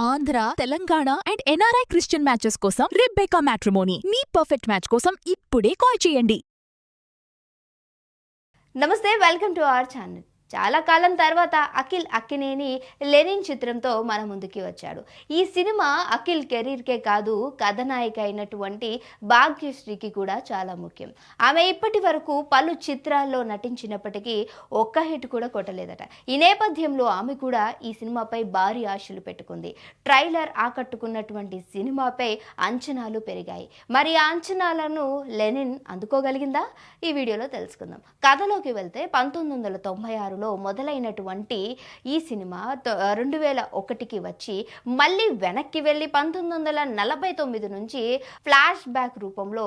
Andhra, Telangana and NRI Christian matches కోసం రిబ్బెకా matrimony మీ perfect match కోసం ఇప్పుడే కాల్ చేయండి. నమస్తే, వెల్కమ్ టు అవర్ ఛానల్. చాలా కాలం తర్వాత అఖిల్ అక్కినేని లెనిన్ చిత్రంతో మన ముందుకి వచ్చాడు. ఈ సినిమా అఖిల్ కెరీర్కే కాదు, కథనాయిక అయినటువంటి భాగ్యశ్రీకి కూడా చాలా ముఖ్యం. ఆమె ఇప్పటి వరకు పలు చిత్రాల్లో నటించినప్పటికీ ఒక్క హిట్ కూడా కొట్టలేదట. ఈ నేపథ్యంలో ఆమె కూడా ఈ సినిమాపై భారీ ఆశలు పెట్టుకుంది. ట్రైలర్ ఆకట్టుకున్నటువంటి సినిమాపై అంచనాలు పెరిగాయి. మరి ఆ అంచనాలను లెనిన్ అందుకోగలిగిందా? ఈ వీడియోలో తెలుసుకుందాం. కథలోకి వెళ్తే 1996 మొదలైనటువంటి ఈ సినిమా 2001కి వచ్చి మళ్ళీ వెనక్కి వెళ్ళి 1949 నుంచి ఫ్లాష్ బ్యాక్ రూపంలో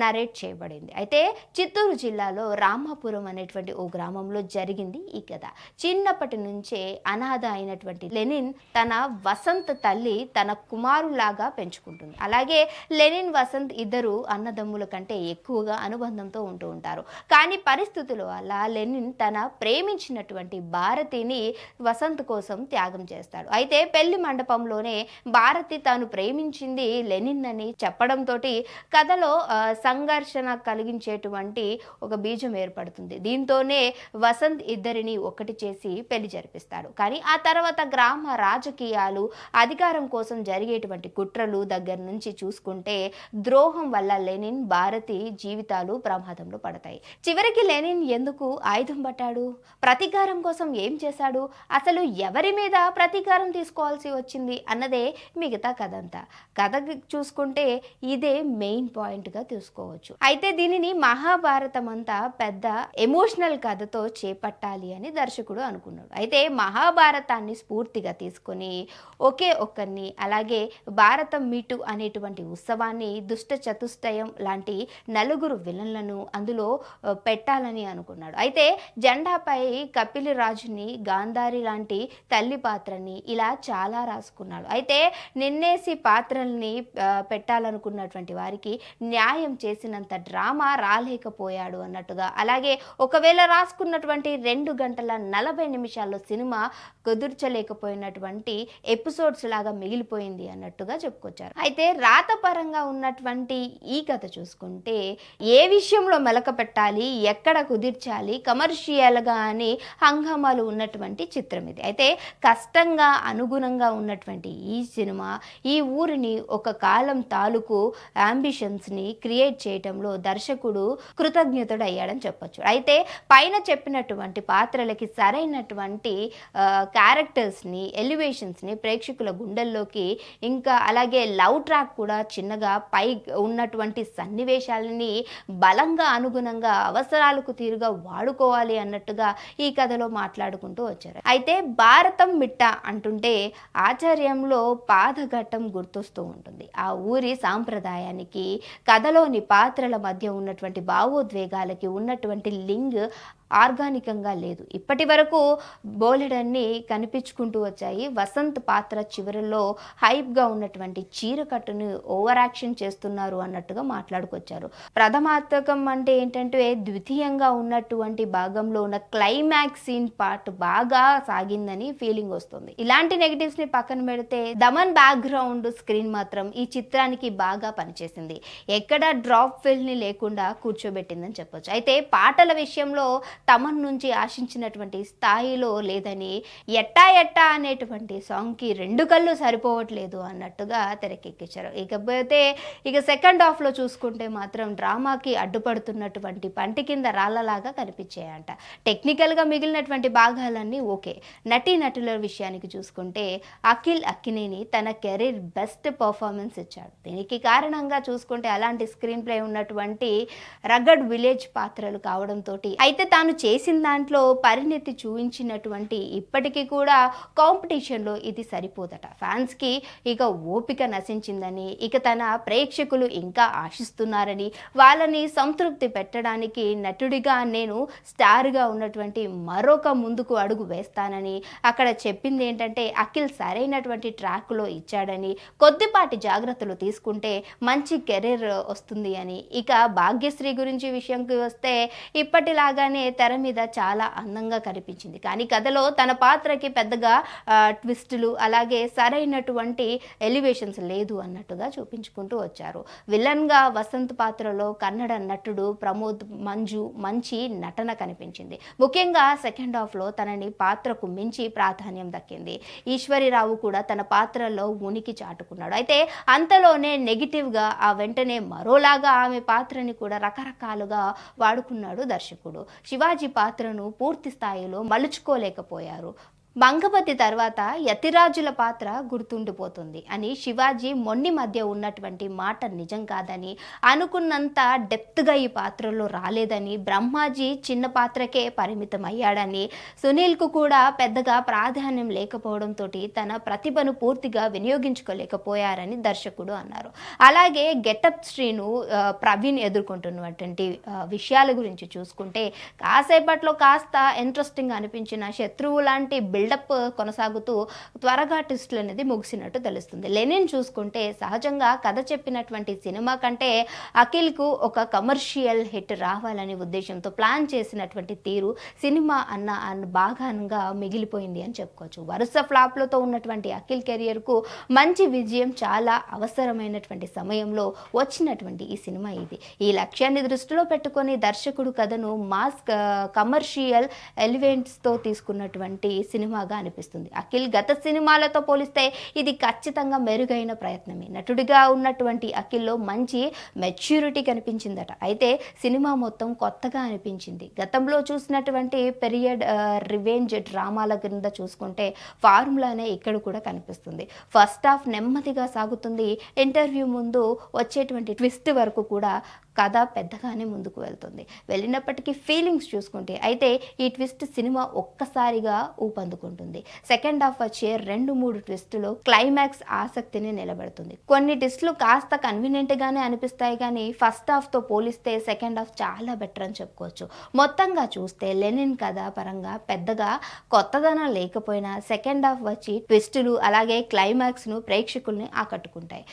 నరేట్ చేయబడింది. అయితే చిత్తూరు జిల్లాలో రామాపురం అనేటువంటి ఓ గ్రామంలో జరిగింది ఈ కథ. చిన్నప్పటి నుంచే అనాథ అయినటువంటి లెనిన్ తన వసంత్ తల్లి తన కుమారులాగా పెంచుకుంటుంది. అలాగే లెనిన్, వసంత్ ఇద్దరు అన్నదమ్ముల కంటే ఎక్కువగా అనుబంధంతో ఉంటూ ఉంటారు. కానీ పరిస్థితుల వల్ల లెనిన్ తన ప్రేమించినటువంటి భారతిని వసంత్ కోసం త్యాగం చేస్తాడు. అయితే పెళ్లి మండపంలోనే భారతి తాను ప్రేమించింది లెనిన్ అని చెప్పడంతో కథలో సంఘర్షణ కలిగించేటువంటి ఒక బీజం ఏర్పడుతుంది. దీంతోనే వసంత్ ఇద్దరిని ఒకటి చేసి పెళ్లి జరిపిస్తాడు. కానీ ఆ తర్వాత గ్రామ రాజకీయాలు, అధికారం కోసం జరిగేటువంటి కుట్రలు దగ్గర నుంచి చూసుకుంటే ద్రోహం వల్ల లెనిన్, భారతి జీవితాలు ప్రమాదంలో పడతాయి. చివరికి లెనిన్ ఎందుకు ఆయుధం పట్టాడు? ప్రతీకారం కోసం ఏం చేశాడు? అసలు ఎవరి మీద ప్రతీకారం తీసుకోవాల్సి వచ్చింది అన్నదే మిగతా కథ అంతా. కథ చూసుకుంటే ఇదే మెయిన్ పాయింట్గా తీసుకోవచ్చు. అయితే దీనిని మహాభారతం అంతా పెద్ద ఎమోషనల్ కథతో చేపట్టాలి అని దర్శకుడు అనుకున్నాడు. అయితే మహాభారతాన్ని స్ఫూర్తిగా తీసుకొని ఒకే ఒక్కరిని, అలాగే భారతం మీటు అనేటువంటి ఉత్సవాన్ని, దుష్ట చతుష్టయం లాంటి నలుగురు విలన్లను అందులో పెట్టాలని అనుకున్నాడు. అయితే జెండాపై కపిలి రాజుని, గాంధారి లాంటి తల్లి పాత్రని ఇలా చాలా రాసుకున్నాడు. అయితే నిన్నేసి పాత్రల్ని పెట్టాలనుకున్నటువంటి వారికి న్యాయం చేసినంత డ్రామా రాలేకపోయాడు అన్నట్టుగా. అలాగే ఒకవేళ రాసుకున్నటువంటి 2 గంటల 40 నిమిషాల్లో సినిమా కుదుర్చలేకపోయినటువంటి ఎపిసోడ్స్ లాగా మిగిలిపోయింది అన్నట్టుగా చెప్పుకొచ్చారు. అయితే రాతపరంగా ఉన్నటువంటి ఈ కథ చూసుకుంటే ఏ విషయంలో మెలక పెట్టాలి, ఎక్కడ కుదిర్చాలి, కమర్షియల్గా అని హంగామాలు ఉన్నటువంటి చిత్రం ఇది. అయితే కష్టంగా అనుగుణంగా ఉన్నటువంటి ఈ సినిమా ఈ ఊరిని ఒక కాలం తాలూకు అంబిషన్స్ని క్రియేట్ చేయడంలో దర్శకుడు కృతజ్ఞతుడు అయ్యాడని చెప్పొచ్చు. అయితే పైన చెప్పినటువంటి పాత్రలకి సరైనటువంటి క్యారెక్టర్స్ని, ఎలివేషన్స్ని ప్రేక్షకుల గుండెల్లోకి, ఇంకా అలాగే లవ్ ట్రాక్ కూడా చిన్నగా పై ఉన్నటువంటి సన్నివేశాలని బలంగా అనుగుణంగా అవసరాలకు తీరుగా వాడుకోవాలి అన్నట్టుగా ఈ కథలో మాట్లాడుకుంటూ వచ్చారు. అయితే భారతం మిట్ట అంటుంటే ఆచార్యంలో పాదఘట్టం గుర్తొస్తూ ఉంటుంది. ఆ ఊరి సాంప్రదాయానికి, కథలోని పాత్రల మధ్య ఉన్నటువంటి భావోద్వేగాలకి ఉన్నటువంటి లింక్ ఆర్గానికంగా లేదు. ఇప్పటి వరకు బోలెడన్ని కనిపించుకుంటూ వచ్చాయి. వసంత్ పాత్ర చివరిలో హైప్గా ఉన్నటువంటి చీరకట్టును ఓవర్ యాక్షన్ చేస్తున్నారు అన్నట్టుగా మాట్లాడుకొచ్చారు. ప్రథమాత్మకం అంటే ఏంటంటే ద్వితీయంగా ఉన్నటువంటి భాగంలో ఉన్న క్లైమాక్స్ సీన్ పార్ట్ బాగా సాగిందని ఫీలింగ్ వస్తుంది. ఇలాంటి నెగటివ్స్ని పక్కన పెడితే దమన్ బ్యాక్గ్రౌండ్ స్క్రీన్ మాత్రం ఈ చిత్రానికి బాగా పనిచేసింది. ఎక్కడ డ్రాప్ ఫిల్ని లేకుండా కూర్చోబెట్టిందని చెప్పొచ్చు. అయితే పాటల విషయంలో తమన్ నుంచి ఆశించినటువంటి స్థాయిలో లేదని, ఎట్టా ఎట్టా అనేటువంటి సాంగ్కి 2 కళ్ళు సరిపోవట్లేదు అన్నట్టుగా తెరకెక్కించారు. ఇకపోతే సెకండ్ హాఫ్లో చూసుకుంటే మాత్రం డ్రామాకి అడ్డుపడుతున్నటువంటి పంటి కింద రాళ్ళలాగా కనిపించాయంట. టెక్నికల్గా మిగిలినటువంటి భాగాలన్నీ ఓకే. నటీనటుల విషయానికి చూసుకుంటే అఖిల్ అక్కినేని తన కెరీర్ బెస్ట్ పర్ఫార్మెన్స్ ఇచ్చాడు. దీనికి కారణంగా చూసుకుంటే అలాంటి స్క్రీన్ ప్లే ఉన్నటువంటి రగడ్ విలేజ్ పాత్రలు కావడంతో, అయితే తాను చేసిన దాంట్లో పరిణితి చూపించినటువంటి ఇప్పటికీ కూడా కాంపిటీషన్లో ఇది సరిపోదట. ఫ్యాన్స్కి ఇక ఓపిక నశించిందని, ఇక తన ప్రేక్షకులు ఇంకా ఆశిస్తున్నారని, వాళ్ళని సంతృప్తి పెట్టడానికి నటుడిగా నేను స్టార్గా ఉన్నటువంటి మరొక ముందుకు అడుగు వేస్తానని అక్కడ చెప్పింది ఏంటంటే అఖిల్ సరైనటువంటి ట్రాక్లో ఇచ్చాడని, కొద్దిపాటి జాగ్రత్తలు తీసుకుంటే మంచి కెరీర్ వస్తుంది అని. ఇక భాగ్యశ్రీ గురించి విషయంకి వస్తే ఇప్పటిలాగానే తెర మీద చాలా అందంగా కనిపించింది. కానీ కథలో తన పాత్రకి పెద్దగా ట్విస్టులు అలాగే సరైనటువంటి ఎలివేషన్స్ లేదు అన్నట్టుగా చూపించుకుంటూ వచ్చారు. విలన్గా వసంత్ పాత్రలో కన్నడ నటుడు ప్రమోద్ మంజు మంచి నటన కనిపించింది. ముఖ్యంగా సెకండ్ హాఫ్లో తనని పాత్రకు మించి ప్రాధాన్యం దక్కింది. ఈశ్వరిరావు కూడా తన పాత్రలో ఉనికి చాటుకున్నాడు. అయితే అంతలోనే నెగిటివ్గా వెంటనే మరోలాగా ఆమె పాత్రని కూడా రకరకాలుగా వాడుకున్నాడు దర్శకుడు. శివాజీ పాత్రను పూర్తి స్థాయిలో మలుచుకోలేకపోయారు. మంగపతి తర్వాత యతిరాజుల పాత్ర గుర్తుండిపోతుంది అని శివాజీ మొండి మధ్య ఉన్నటువంటి మాట నిజం కాదని, అనుకున్నంత డెప్త్గా ఈ పాత్రలో రాలేదని, బ్రహ్మాజీ చిన్న పాత్రకే పరిమితం అయ్యాడని, సునీల్కు కూడా పెద్దగా ప్రాధాన్యం లేకపోవడంతో తన ప్రతిభను పూర్తిగా వినియోగించుకోలేకపోయారని దర్శకుడు అన్నారు. అలాగే గెటప్ శ్రీను ప్రవీణ్ ఎదుర్కొంటున్నటువంటి విషయాల గురించి చూసుకుంటే కాసేపట్లో కాస్త ఇంట్రెస్టింగ్ అనిపించిన శత్రువు లాంటి బిల్డప్ కొనసాగుతూ త్వరగా ట్విస్టులు అనేది ముగిసినట్టు తెలుస్తుంది. లెనిన్ చూసుకుంటే సహజంగా కథ చెప్పినటువంటి సినిమా కంటే అఖిల్కు ఒక కమర్షియల్ హిట్ రావాలనే ఉద్దేశంతో ప్లాన్ చేసినటువంటి తీరు సినిమా అన్న భాగంగా మిగిలిపోయింది అని చెప్పుకోవచ్చు. వరుస ఫ్లాప్లతో ఉన్నటువంటి అఖిల్ కెరియర్కు మంచి విజయం చాలా అవసరమైనటువంటి సమయంలో వచ్చినటువంటి ఈ సినిమా ఇది. ఈ లక్ష్యాన్ని దృష్టిలో పెట్టుకొని దర్శకుడు కథను మాస్ కమర్షియల్ ఎలిమెంట్స్తో తీసుకున్నటువంటి సినిమాగా అనిపిస్తుంది. అఖిల్ గత సినిమాలతో పోలిస్తే ఇది ఖచ్చితంగా మెరుగైన ప్రయత్నమే. నటుడిగా ఉన్నటువంటి అఖిల్లో మంచి మెచ్యూరిటీ కనిపించిందట. అయితే సినిమా మొత్తం కొత్తగా అనిపించింది. గతంలో చూసినటువంటి పీరియడ్ రివెంజ్ డ్రామాల కింద చూసుకుంటే ఫార్ములానే ఇక్కడ కూడా కనిపిస్తుంది. ఫస్ట్ హాఫ్ నెమ్మదిగా సాగుతుంది. ఇంటర్వ్యూ ముందు వచ్చేటువంటి ట్విస్ట్ వరకు కూడా కథ పెద్దగానే ముందుకు వెళ్తుంది. వెళ్ళినప్పటికీ ఫీలింగ్స్ చూసుకుంటే అయితే ఈ ట్విస్ట్ సినిమా ఒక్కసారిగా ఊపందుకుంటుంది. సెకండ్ హాఫ్ వచ్చే 2-3 ట్విస్టులు క్లైమాక్స్ ఆసక్తిని నిలబెడుతుంది. కొన్ని ట్విస్టులు కాస్త కన్వీనియంట్గానే అనిపిస్తాయి కానీ ఫస్ట్ హాఫ్తో పోలిస్తే సెకండ్ హాఫ్ చాలా బెటర్ అని చెప్పుకోవచ్చు. మొత్తంగా చూస్తే లెనిన్ కథ పరంగా పెద్దగా కొత్తదనం లేకపోయినా సెకండ్ హాఫ్ వచ్చి ట్విస్టులు అలాగే క్లైమాక్స్ను ప్రేక్షకుల్ని ఆకట్టుకుంటాయి.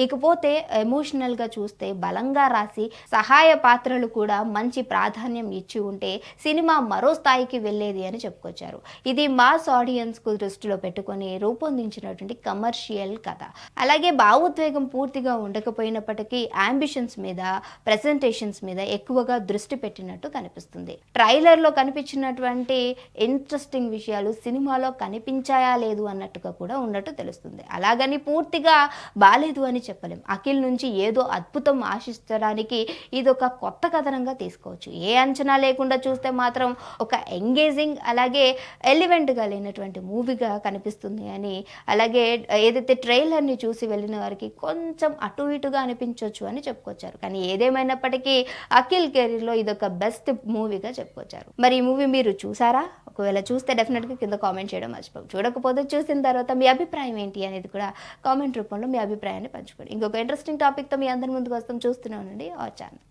ఇకపోతే ఎమోషనల్గా చూస్తే బలంగా రాసి సహాయ పాత్రలు కూడా మంచి ప్రాధాన్యం ఇచ్చి ఉంటే సినిమా మరో స్థాయికి వెళ్ళేది అని చెప్పుకొచ్చారు. ఇది మాస్ ఆడియన్స్ కు దృష్టిలో పెట్టుకొని రూపొందించినటువంటి కమర్షియల్ కథ. అలాగే భావోద్వేగం పూర్తిగా ఉండకపోయినప్పటికీ అంబిషన్స్ మీద ప్రెజెంటేషన్స్ మీద ఎక్కువగా దృష్టి పెట్టినట్టు కనిపిస్తుంది. ట్రైలర్లో కనిపించినటువంటి ఇంట్రెస్టింగ్ విషయాలు సినిమాలో కనిపించాయా లేదు అన్నట్టుగా కూడా ఉన్నట్టు తెలుస్తుంది. అలాగని పూర్తిగా బాలేదు అని చెప్పలేం. అఖిల్ నుంచి ఏదో అద్భుతం ఆశించడానికి ఇది ఒక కొత్త కథనంగా తీసుకోవచ్చు. ఏ అంచనా లేకుండా చూస్తే మాత్రం ఒక ఎంగేజింగ్ అలాగే ఎలివెంట్గా లేనటువంటి మూవీగా కనిపిస్తుంది అని, అలాగే ఏదైతే ట్రైలర్ని చూసి వెళ్ళిన వారికి కొంచెం అటు ఇటుగా అనిపించవచ్చు అని చెప్పుకొచ్చారు. కానీ ఏదేమైనప్పటికీ అఖిల్ కెరీర్లో ఇదొక బెస్ట్ మూవీగా చెప్పుకొచ్చారు. మరి ఈ మూవీ మీరు చూసారా? ఒకవేళ చూస్తే డెఫినెట్గా కింద కామెంట్ చేయడం మర్చిపోవు. చూడకపోతే చూసిన తర్వాత మీ అభిప్రాయం ఏంటి అనేది కూడా కామెంట్ రూపంలో మీ అభిప్రాయాన్ని పంచుకోండి. ఇంకొక ఇంట్రెస్టింగ్ టాపిక్తో మీ అందరి ముందుకు వస్తాం. చూస్తూనే ఉండండి ఆ ఛానల్.